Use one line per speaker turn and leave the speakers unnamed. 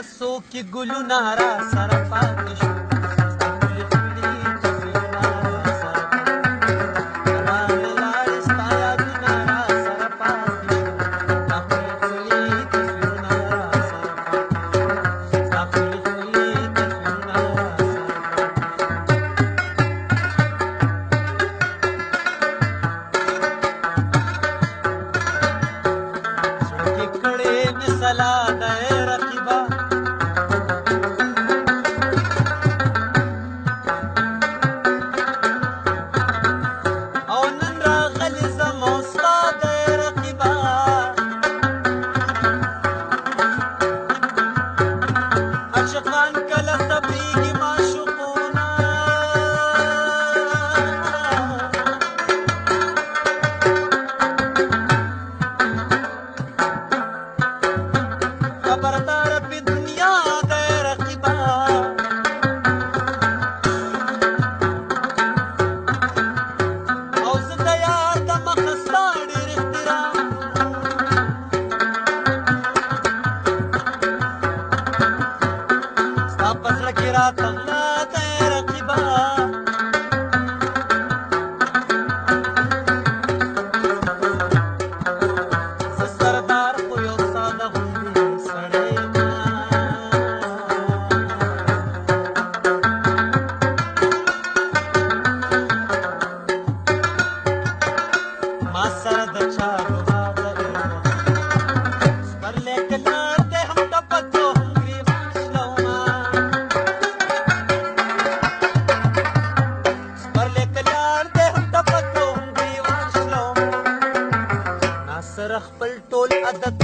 لاسو کې ګلونه را سره پاتې شو ښکلي ښکلي تصویرونه را سره پاتې شو روانه لاړې ستا یادونه را سره پاتې شو ستا ښکلي ښکلي تصویرونه را سره پاتې شو ستا ښکلي ښکلي تصویرونه را سره پاتې شو کړې مې سلا ده رقیبا او نن راغلې زما ستا ده رقیبا عاشقان کله صبریږي معشوقونه خبردار په دنیا ده رقیبا او زه د یار د مخه ستا ډېر احترام ستا په زړه کې راته غلا ده رقیبا زه سردار خو یو ساده غوندې سړی یم ما سره د چا ګوا ده سپرلی که لاړ دی هم ټپکو هم ګریوان شلومه سپرلی که لاړ دی هم ټپکو هم ګریوان شلومه ما سره خپل ټول عادت